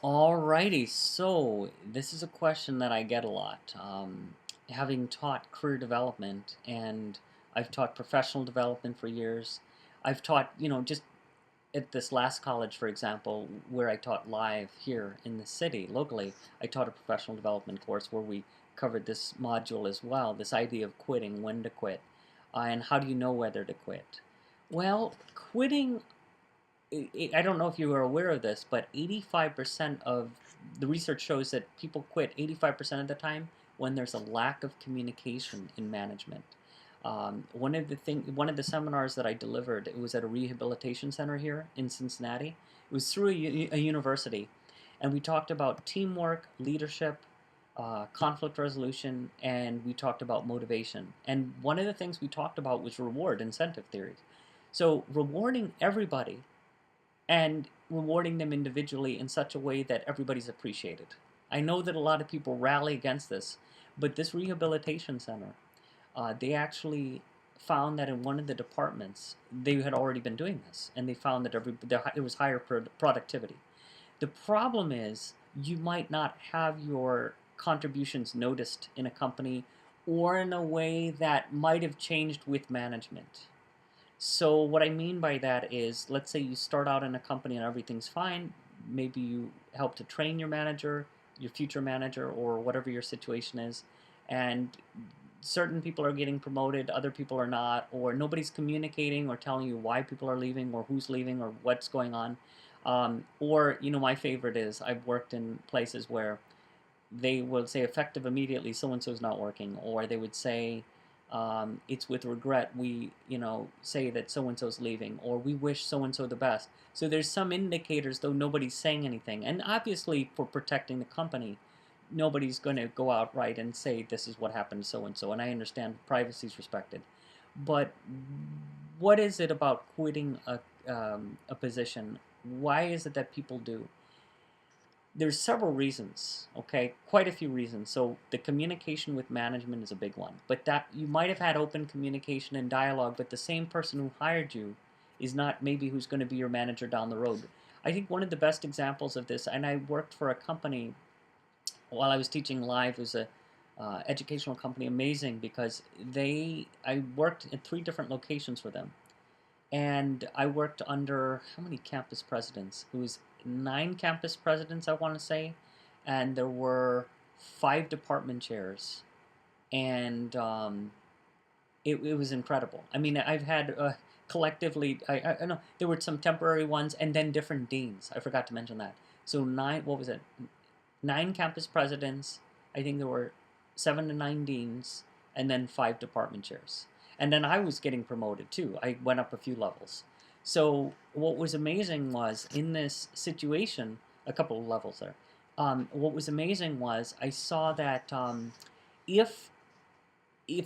Alrighty, so this is a question that I get a lot. Having taught career development and I've taught professional development for years, I've taught, just at this last college, for example, where I taught live here in the city locally, I taught a professional development course where we covered this module as well, this idea of quitting, when to quit, and how do you know whether to quit. Well, quitting I don't know if you are aware of this, but 85% of the research shows that people quit 85% of the time when there's a lack of communication in management. One of the seminars that I delivered, it was at a rehabilitation center here in Cincinnati. It was through a university, and we talked about teamwork, leadership, conflict resolution, and we talked about motivation. And one of the things we talked about was reward incentive theories. So rewarding everybody and rewarding them individually in such a way that everybody's appreciated. I know that a lot of people rally against this, but this rehabilitation center, they actually found that in one of the departments they had already been doing this, and they found that it was higher productivity. The problem is you might not have your contributions noticed in a company or in a way that might have changed with management. So what I mean by that is, let's say you start out in a company and everything's fine. Maybe you help to train your manager, your future manager, or whatever your situation is, and certain people are getting promoted, other people are not, or nobody's communicating or telling you why people are leaving or who's leaving or what's going on. Or, my favorite is I've worked in places where they would say effective immediately, so and so's not working, or they would say it's with regret we say that so and so's leaving, or we wish so and so the best. So there's some indicators, though nobody's saying anything, and obviously for protecting the company, nobody's going to go outright and say this is what happened to so and so. And I understand privacy is respected, but what is it about quitting a position? Why is it that people do? There's several reasons, okay, quite a few reasons. So the communication with management is a big one, but that you might have had open communication and dialogue, but the same person who hired you is not maybe who's going to be your manager down the road. I think one of the best examples of this, and I worked for a company while I was teaching live. It was a educational company, amazing, because I worked in three different locations for them, and I worked under how many campus presidents? It was nine campus presidents, I want to say, and there were five department chairs, and it was incredible. I mean, I've had collectively, I know there were some temporary ones, and then different deans. I forgot to mention that. So nine, what was it? Nine campus presidents. I think there were 7 to 9 deans, and then five department chairs. And then I was getting promoted too. I went up a few levels. So what was amazing was in this situation, a couple of levels there. What was amazing was I saw that if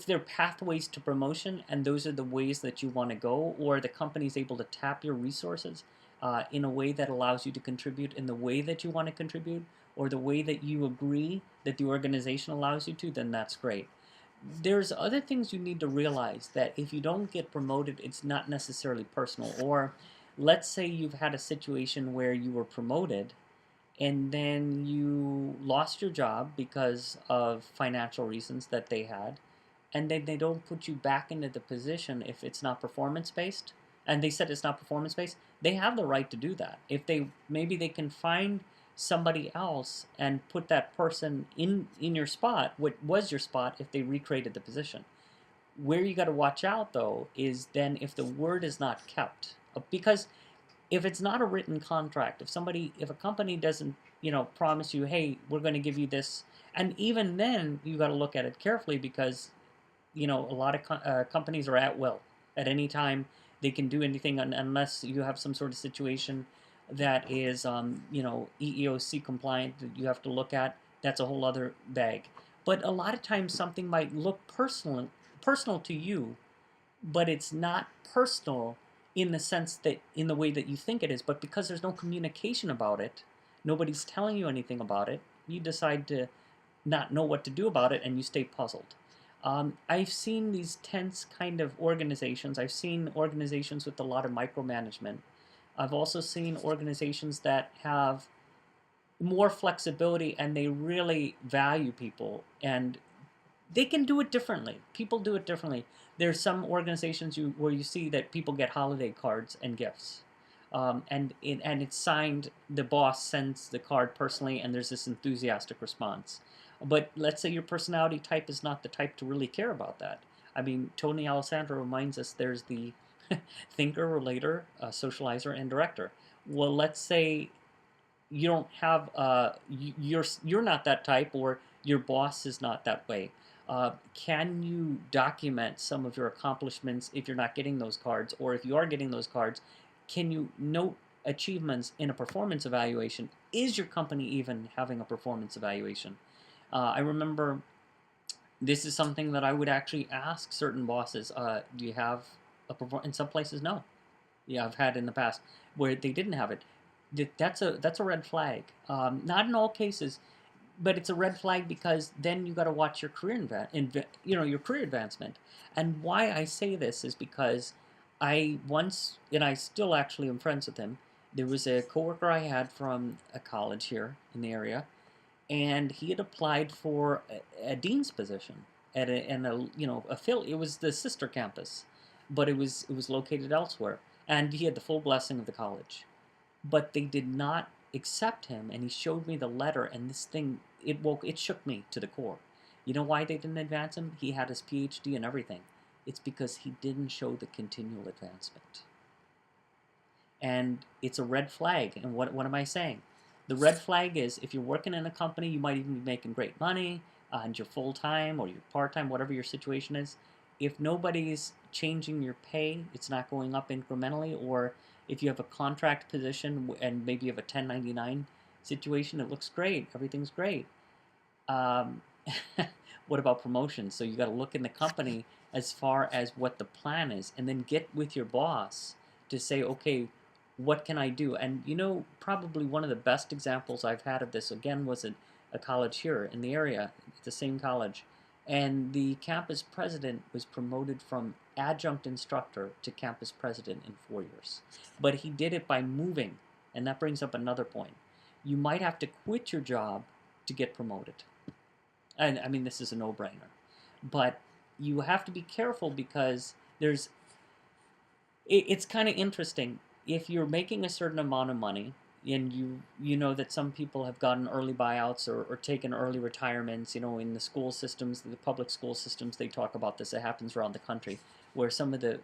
there are pathways to promotion and those are the ways that you want to go, or the company is able to tap your resources in a way that allows you to contribute in the way that you want to contribute, or the way that you agree that the organization allows you to, then that's great. There's other things you need to realize, that if you don't get promoted, it's not necessarily personal. Or let's say you've had a situation where you were promoted and then you lost your job because of financial reasons that they had, and then they don't put you back into the position if it's not performance based, and they said it's not performance based. They have the right to do that. If they maybe they can find somebody else and put that person in your spot, what was your spot, if they recreated the position. Where you got to watch out though is then if the word is not kept, because if it's not a written contract, if a company doesn't, promise you, hey, we're going to give you this, and even then you got to look at it carefully, because a lot of companies are at will. At any time, they can do anything unless you have some sort of situation that is, EEOC compliant that you have to look at. That's a whole other bag. But a lot of times, something might look personal to you, but it's not personal in the sense that in the way that you think it is. But because there's no communication about it, nobody's telling you anything about it, you decide to not know what to do about it, and you stay puzzled. I've seen these tense kind of organizations. I've seen organizations with a lot of micromanagement. I've also seen organizations that have more flexibility, and they really value people, and they can do it differently. People do it differently. There's some organizations where you see that people get holiday cards and gifts, and it's signed. The boss sends the card personally, and there's this enthusiastic response. But let's say your personality type is not the type to really care about that. I mean, Tony Alessandro reminds us there's the thinker, relator, socializer, and director. Well, let's say you don't have you're not that type, or your boss is not that way. Can you document some of your accomplishments if you're not getting those cards, or if you are getting those cards, can you note achievements in a performance evaluation? Is your company even having a performance evaluation? I remember this is something that I would actually ask certain bosses. Do you have a perform? In some places, no. Yeah, I've had in the past where they didn't have it. That's a red flag. Not in all cases, but it's a red flag because then you got to watch your your career advancement. And why I say this is because I once, and I still actually am friends with him. There was a coworker I had from a college here in the area, and he had applied for a dean's position at it was the sister campus, but it was located elsewhere, and he had the full blessing of the college, but they did not accept him. And he showed me the letter, and this thing, it shook me to the core. You know why they didn't advance him? He had his PhD and everything. It's because he didn't show the continual advancement, and it's a red flag. And what am I saying? The red flag is, if you're working in a company, you might even be making great money, and you're full time or you're part time, whatever your situation is. If nobody's changing your pay, it's not going up incrementally, or if you have a contract position and maybe you have a 1099 situation, it looks great, everything's great. Um, what about promotions? So you got to look in the company as far as what the plan is, and then get with your boss to say, okay, what can I do? And probably one of the best examples I've had of this again was at a college here in the area, the same college, and the campus president was promoted from adjunct instructor to campus president in 4 years. But he did it by moving, and that brings up another point. You might have to quit your job to get promoted. And I mean, this is a no-brainer, but you have to be careful because it's kind of interesting. If you're making a certain amount of money, and you know that some people have gotten early buyouts, or taken early retirements, in the school systems, the public school systems, they talk about this. It happens around the country, where some of the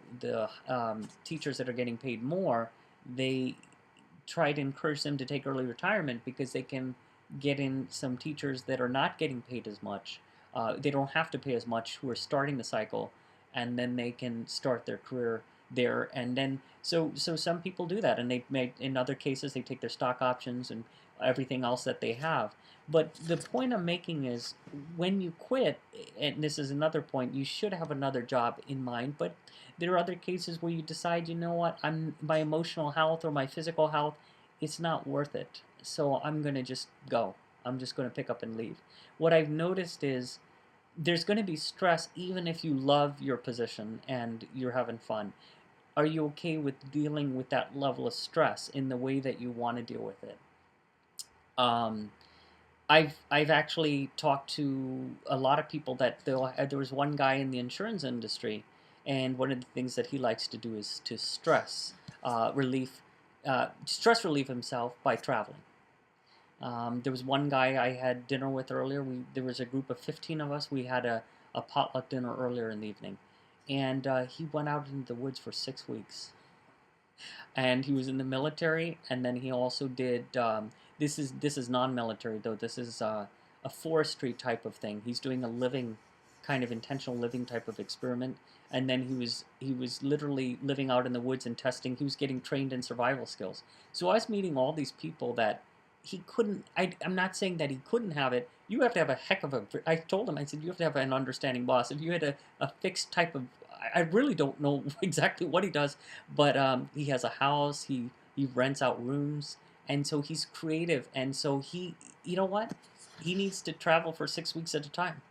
teachers that are getting paid more, they try to encourage them to take early retirement because they can get in some teachers that are not getting paid as much. They don't have to pay as much, who are starting the cycle, and then they can start their career there. And then so some people do that, and they make, in other cases, they take their stock options and everything else that they have. But the point I'm making is, when you quit, and this is another point, you should have another job in mind. But there are other cases where you decide, what, my emotional health or my physical health, it's not worth it, so I'm going to just go. I'm just going to pick up and leave. What I've noticed is, there's going to be stress even if you love your position and you're having fun. Are you okay with dealing with that level of stress in the way that you want to deal with it? Um, I've actually talked to a lot of people that there was one guy in the insurance industry, and one of the things that he likes to do is to stress relieve himself by traveling. There was one guy I had dinner with earlier. There was a group of 15 of us. We had a potluck dinner earlier in the evening, and he went out into the woods for 6 weeks. And he was in the military, and then he also did. This is non-military though. This is a forestry type of thing. He's doing a living, kind of intentional living type of experiment. And then he was literally living out in the woods and testing. He was getting trained in survival skills. So I was meeting all these people that he couldn't. I'm not saying that he couldn't have it. You have to have a heck of a. I told him. I said, you have to have an understanding boss. If you had a fixed type of. I really don't know exactly what he does, but he has a house. He rents out rooms, and so he's creative. And so you know what? He needs to travel for 6 weeks at a time.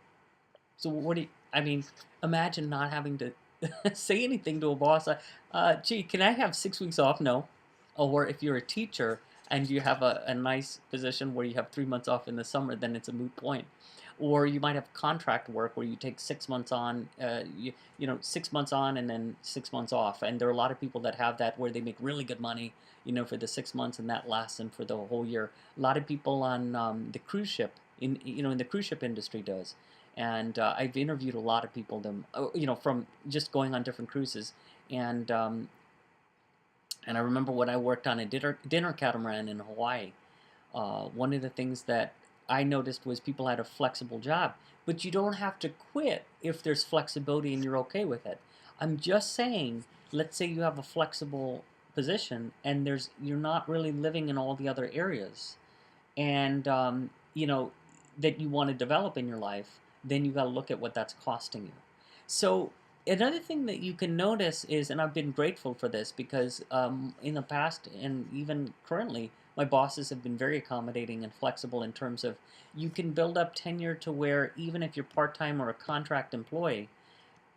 So what do you? I mean, imagine not having to say anything to a boss. Gee, can I have 6 weeks off? No. Or if you're a teacher, and you have a nice position where you have 3 months off in the summer, then it's a moot point. Or you might have contract work where you take 6 months on, 6 months on and then 6 months off. And there are a lot of people that have that where they make really good money, for the 6 months, and that lasts them for the whole year. A lot of people on the cruise ship, in the cruise ship industry does. And I've interviewed a lot of people, from just going on different cruises. And and I remember when I worked on a dinner catamaran in Hawaii, one of the things that I noticed was people had a flexible job, but you don't have to quit if there's flexibility and you're okay with it. I'm just saying, let's say you have a flexible position and you're not really living in all the other areas, and that you want to develop in your life, then you got to look at what that's costing you. So another thing that you can notice is, and I've been grateful for this because in the past and even currently, my bosses have been very accommodating and flexible in terms of you can build up tenure to where even if you're part-time or a contract employee,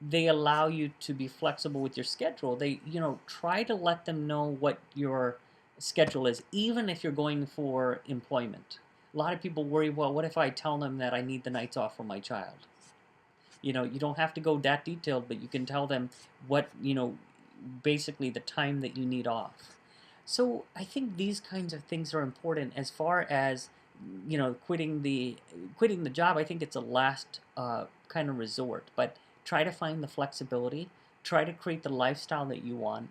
they allow you to be flexible with your schedule. They, try to let them know what your schedule is, even if you're going for employment. A lot of people worry, well, what if I tell them that I need the nights off for my child? You don't have to go that detailed, but you can tell them what, basically the time that you need off. So I think these kinds of things are important as far as, quitting the job. I think it's a last kind of resort, but try to find the flexibility, try to create the lifestyle that you want,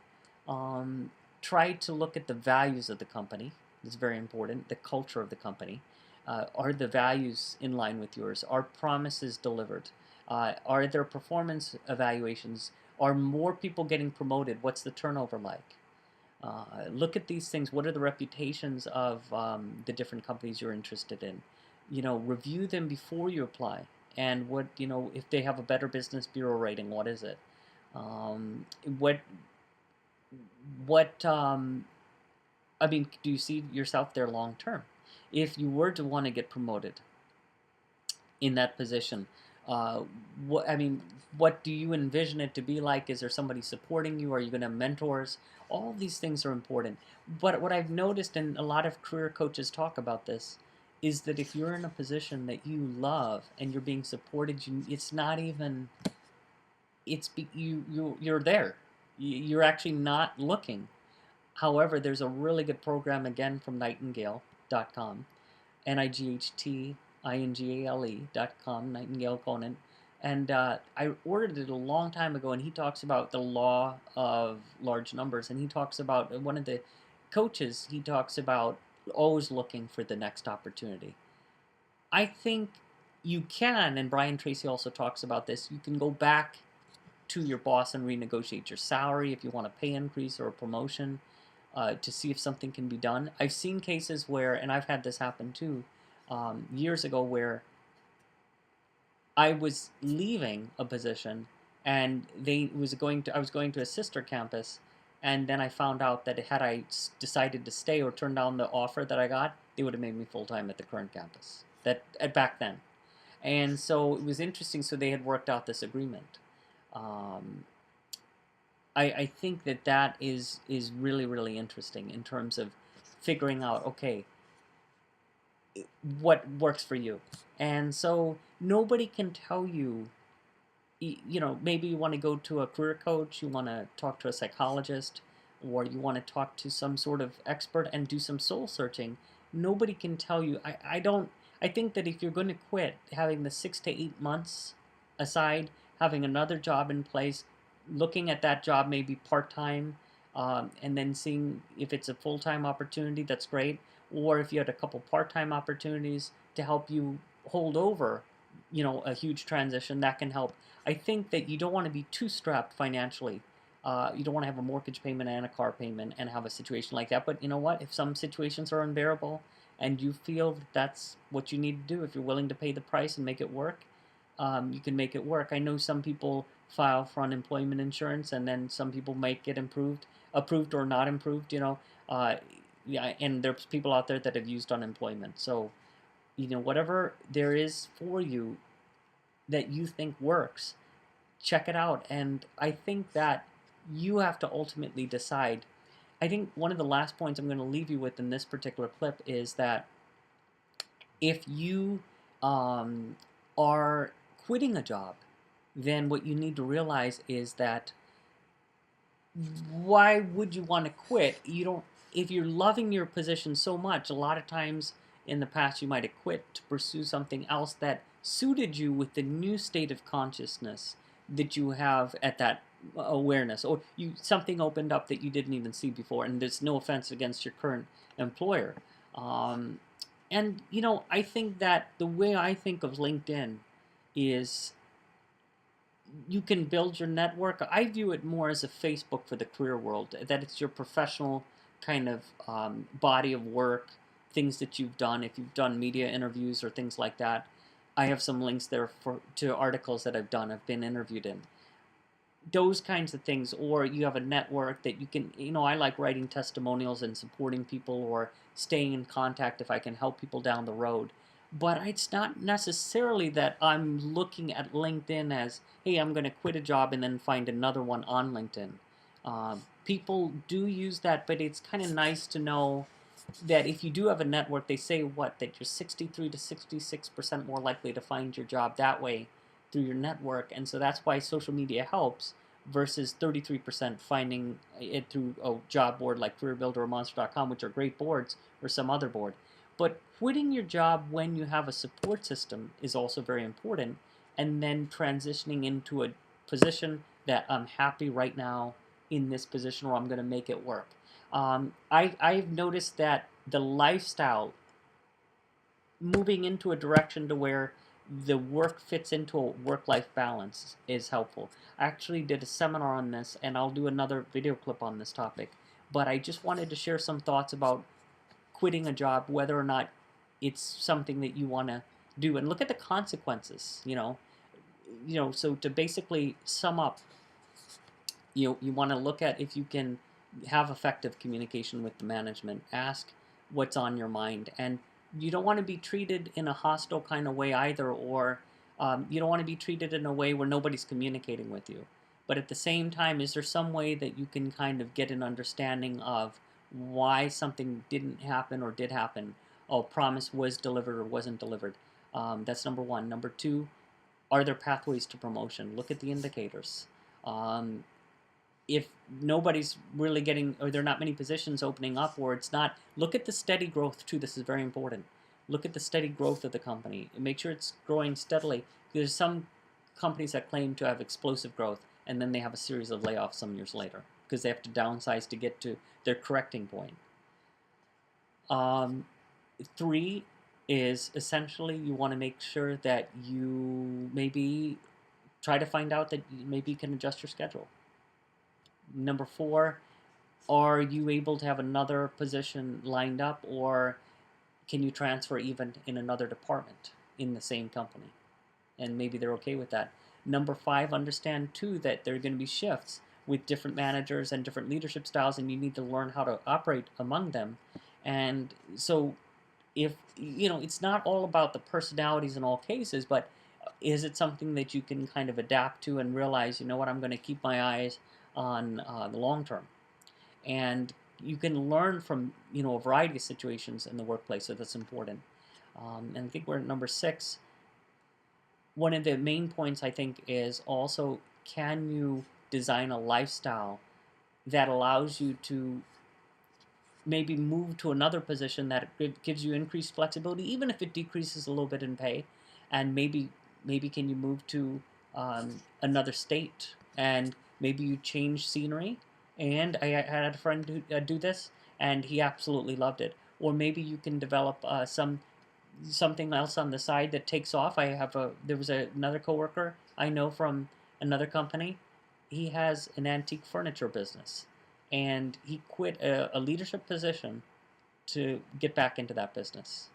try to look at the values of the company. It's very important. The culture of the company. Are the values in line with yours? Are promises delivered? Are there performance evaluations? Are more people getting promoted? What's the turnover like? Look at these things. What are the reputations of the different companies you're interested in? Review them before you apply. And if they have a Better Business Bureau rating, what is it? What I mean, do you see yourself there long term? If you were to want to get promoted in that position, uh, what do you envision it to be like? Is there somebody supporting you? Are you going to have mentors? All of these things are important. But what I've noticed, and a lot of career coaches talk about this, is that if you're in a position that you love and you're being supported, it's not even you're there. You're actually not looking. However, there's a really good program again from Nightingale.com, Nightingale.com, Nightingale Conant. And I ordered it a long time ago, and he talks about the law of large numbers. And he talks about one of the coaches, he talks about always looking for the next opportunity. I think you can, and Brian Tracy also talks about this, you can go back to your boss and renegotiate your salary if you want a pay increase or a promotion, to see if something can be done. I've seen cases where, and I've had this happen too, years ago, where I was leaving a position and I was going to a sister campus, and then I found out that had I decided to stay or turn down the offer that I got, they would have made me full time at the current campus. Back then, and so it was interesting. So they had worked out this agreement. Um, I think that is really, really interesting in terms of figuring out, okay, what works for you. And so nobody can tell you, maybe you want to go to a career coach, you want to talk to a psychologist, or you want to talk to some sort of expert and do some soul searching. Nobody can tell you. I think that if you're going to quit, having the 6 to 8 months aside, having another job in place, looking at that job maybe part-time, and then seeing if it's a full-time opportunity, that's great. Or if you had a couple part-time opportunities to help you hold over, a huge transition, that can help. I think that you don't want to be too strapped financially. You don't want to have a mortgage payment and a car payment and have a situation like that. But you know what? If some situations are unbearable and you feel that that's what you need to do, if you're willing to pay the price and make it work, you can make it work. I know some people file for unemployment insurance, and then some people might get approved or not improved. Yeah, and there's people out there that have used unemployment. So, whatever there is for you that you think works, check it out. And I think that you have to ultimately decide. I think one of the last points I'm going to leave you with in this particular clip is that if you um, are quitting a job, then what you need to realize is that why would you want to quit? You don't. If you're loving your position so much, a lot of times in the past you might have quit to pursue something else that suited you with the new state of consciousness that you have at that awareness, or you something opened up that you didn't even see before. And there's no offense against your current employer. Um, and I think that the way I think of LinkedIn is you can build your network. I view it more as a Facebook for the career world, that it's your professional kind of body of work, things that you've done. If you've done media interviews or things like that, I have some links there to articles that I've been interviewed in. Those kinds of things, or you have a network that you can, I like writing testimonials and supporting people or staying in contact if I can help people down the road. But it's not necessarily that I'm looking at LinkedIn as, hey, I'm going to quit a job and then find another one on LinkedIn. People do use that, but it's kind of nice to know that if you do have a network, they say that you're 63 to 66% more likely to find your job that way through your network, and so that's why social media helps versus 33% finding it through a job board like CareerBuilder or Monster.com, which are great boards, or some other board. But quitting your job when you have a support system is also very important, and then transitioning into a position that I'm happy right now in this position, or I'm going to make it work. I've noticed that the lifestyle moving into a direction to where the work fits into a work-life balance is helpful. I actually did a seminar on this, and I'll do another video clip on this topic. But I just wanted to share some thoughts about quitting a job, whether or not it's something that you want to do, and look at the consequences. So to basically sum up, you want to look at if you can have effective communication with the management. Ask what's on your mind, and you don't want to be treated in a hostile kind of way either, or you don't want to be treated in a way where nobody's communicating with you. But at the same time, is there some way that you can kind of get an understanding of why something didn't happen or did happen? Oh, promise was delivered or wasn't delivered. That's number one. Number two, are there pathways to promotion? Look at the indicators. Um, if nobody's really getting, or there are not many positions opening up, or it's not, look at the steady growth too. This is very important. Look at the steady growth of the company and make sure it's growing steadily. There's some companies that claim to have explosive growth, and then they have a series of layoffs some years later because they have to downsize to get to their correcting point. Um, Three is essentially you want to make sure that you maybe try to find out that maybe you can adjust your schedule. Number four, are you able to have another position lined up, or can you transfer even in another department in the same company? And maybe they're okay with that. Number five, understand too that there are going to be shifts with different managers and different leadership styles, and you need to learn how to operate among them. And so, if it's not all about the personalities in all cases, but is it something that you can kind of adapt to and realize, what, I'm going to keep my eyes on the long term? And you can learn from a variety of situations in the workplace, so that's important. And I think we're at number six. One of the main points I think is also, can you design a lifestyle that allows you to maybe move to another position that gives you increased flexibility, even if it decreases a little bit in pay, and maybe can you move to another state, and maybe you change scenery. And I had a friend do this, and he absolutely loved it. Or maybe you can develop something else on the side that takes off. There was another coworker I know from another company. He has an antique furniture business, and he quit a leadership position to get back into that business.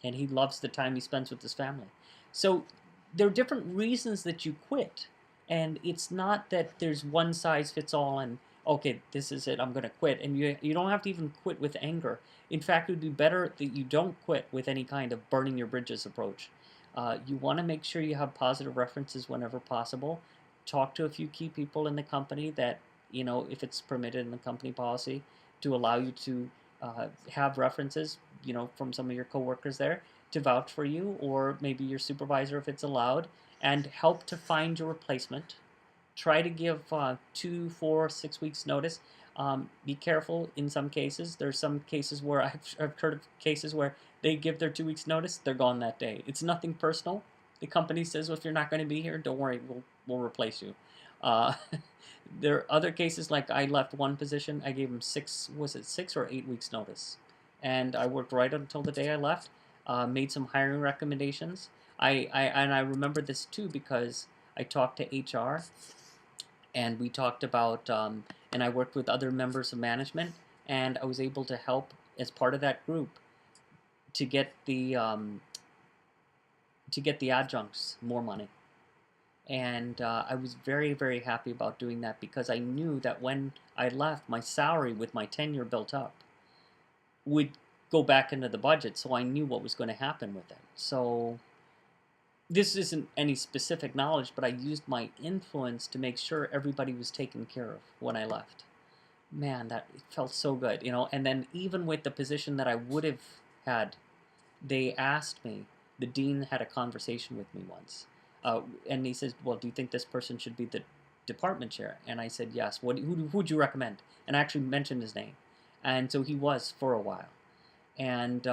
And he loves the time he spends with his family. So there are different reasons that you quit, and it's not that there's one size fits all and, okay, this is it, I'm going to quit. And you don't have to even quit with anger. In fact, it would be better that you don't quit with any kind of burning your bridges approach. You want to make sure you have positive references whenever possible. Talk to a few key people in the company that, if it's permitted in the company policy, to allow you to have references, from some of your coworkers there to vouch for you, or maybe your supervisor if it's allowed, and help to find your replacement. Try to give 2, 4, 6 weeks notice. Be careful in some cases. There's some cases where I've heard of cases where they give their 2 weeks notice, they're gone that day. It's nothing personal. The company says, well, if you're not going to be here, don't worry, we'll replace you. Uh, there are other cases, like I left one position, I gave them 6 or 8 weeks notice, and I worked right until the day I left. Made some hiring recommendations. I remember this too because I talked to HR, and we talked about, and I worked with other members of management, and I was able to help as part of that group to get the adjuncts more money. And I was very, very happy about doing that because I knew that when I left, my salary with my tenure built up would go back into the budget, so I knew what was going to happen with it. So this isn't any specific knowledge, but I used my influence to make sure everybody was taken care of when I left. Man, that it felt so good, And then even with the position that I would have had, they asked me. The dean had a conversation with me once, and he says, "Well, do you think this person should be the department chair?" And I said, "Yes." Who would you recommend? And I actually mentioned his name, and so he was for a while, and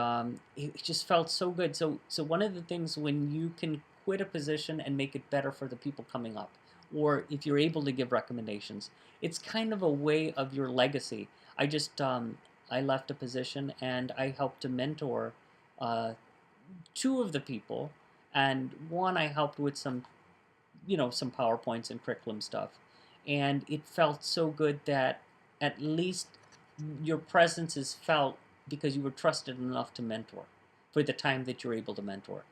it just felt so good. So one of the things when you can quit a position and make it better for the people coming up, or if you're able to give recommendations, it's kind of a way of your legacy. I left a position and I helped to mentor uh, two of the people, and one I helped with some PowerPoints and curriculum stuff, and it felt so good that at least your presence is felt because you were trusted enough to mentor for the time that you're able to mentor.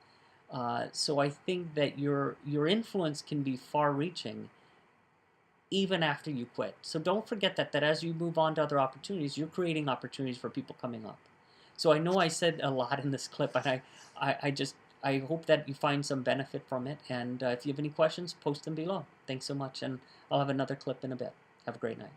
So I think that your influence can be far-reaching even after you quit. So don't forget that as you move on to other opportunities, you're creating opportunities for people coming up. So I know I said a lot in this clip, and I hope that you find some benefit from it. And if you have any questions, post them below. Thanks so much, and I'll have another clip in a bit. Have a great night.